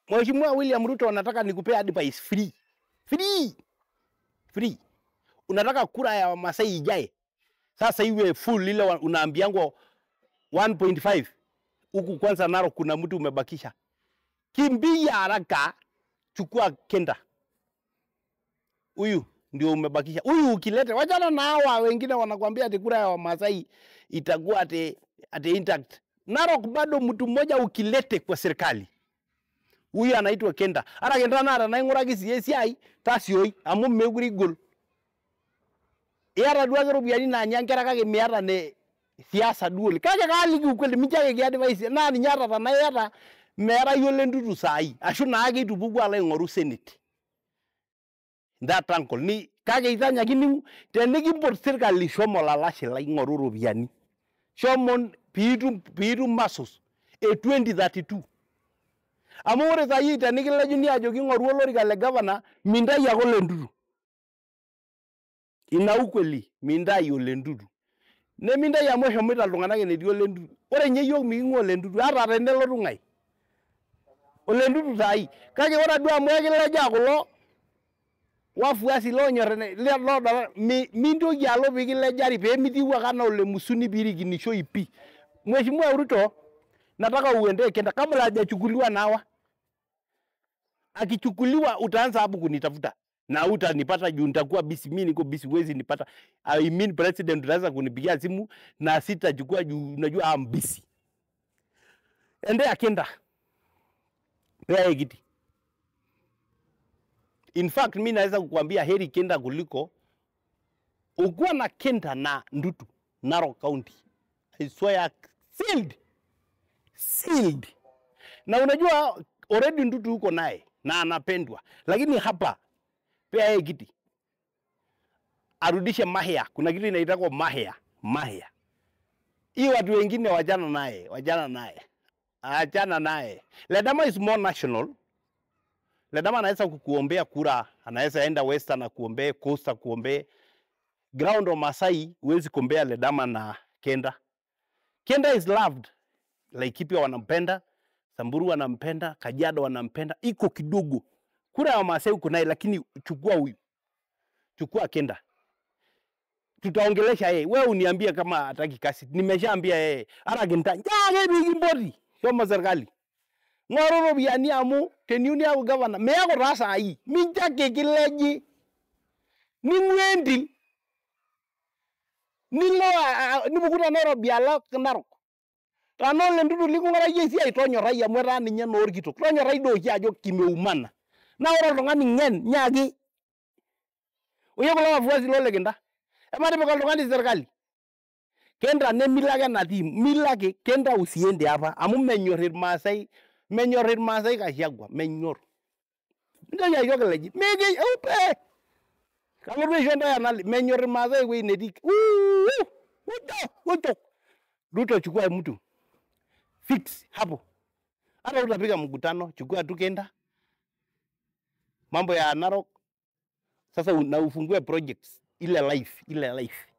Mheshimiwa William Ruto anataka nikupea advice free. Free. Unataka kura ya Masai ijae. Sasa iwe full ile unaambiango 1.5. Huku kwanza Narok kuna mtu umebakisha. Kimbia haraka, chukua Kenda. Huyu ndio umebakisha. Huyu ukilete, wachana na hawa wengine wanakuambia ati kura ya Masai itakuwa ate intact. Narok bado mtu mmoja ukilete kwa serikali. Huyu anaitwa Kenda. Ara Kenda nara na nguragi CSI tasioi amu meguri gol. Yara duwa robiani na nyankera kage miara ne siasa duol. Kage kali ukweli michage ge advice na ni nyara na yara mera yole ndudu sai. Ashu na age tubugu ala ngoru senate. That uncle ni kage itanya kini teniki port serikali shomo la lashe la ngoru robiani. Shomon pitu masos 2032. Amore sa yita nikila junia jogi ngoru olori kale governor mindai ya kole ndudu. Ina ukweli mindai ole ndudu. Ne mindai ya mwisho mwita lungana kene di ole ndudu. Ore nye yok mingi ole ndudu. Hata rendelo rungai. Ole ndudu sai. Kage ora dua mwege leja kulo. Wafuasi lo nyorene. Mindo ya lo bigi lejari. Pe miti wakana ole musuni biri ginisho ipi. Mheshimiwa Ruto. Nataka uende Kenda. Kabla hajachukuliwa nawa. Akichukuliwa utaanza hapo kunitafuta. Na utanipata juu nitakuwa busy, mimi niko busy, wezi nipata. I mean president unaweza kunipigia simu na sitachukua juu unajua I'm busy. Endea Kenda. Pea kiti. In fact mimi naweza kukuambia heri Kenda kuliko ukuwa na Kenda na Ndutu Narok County. I swear sealed. Na unajua already Ndutu huko naye na anapendwa. Lakini hapa pea kiti. Arudishe Mahia. Kuna kitu inaitwa Mahia. Hii watu wengine wajana naye. Achana naye. Ledama is more national. Ledama anaweza kukuombea kura, anaweza enda Western na kuombea, Coast kuombea. Ground of Masai huwezi kuombea Ledama na Kenda. Kenda is loved. Laikipia wanampenda, Samburu wanampenda, Kajiado wanampenda, iko kidogo. Kura ya Masai uko naye lakini chukua huyu. Chukua Kenda. Tutaongelesha yeye. Wewe uniambia kama hataki kasi. Nimeshaambia yeye. Ara Kenda. Njage bigi mbodi. Shoma serikali. Ngoro robiani amu teniuni ya governor. Meyako rasa hii. Minjake kileji. Ni mwendi. Nimukuta noro biala Narok. Tanole ndudu likungara yesi ya itonyo rai amwera ni nye nori kitok. Tonyo rai do ya jo kimeumana. Na ora tongani ngen nyagi. Uye kula wafuasi lole Kenda. Emari peka tongani serikali. Kenda ne milage na team. Milage Kenda usiende hapa. Amu menyorir Masai Gachagua. Menyor. Ndio ya yoke leji. Mege upe. Kalorwe shonda ya nali. Menyorir Masai we nedik. Uto. Ruto chukua mtu. Fix hapo. Hata utapiga mkutano, chukua tu Kenda. Mambo ya Narok. Sasa na ufungue projects ile life.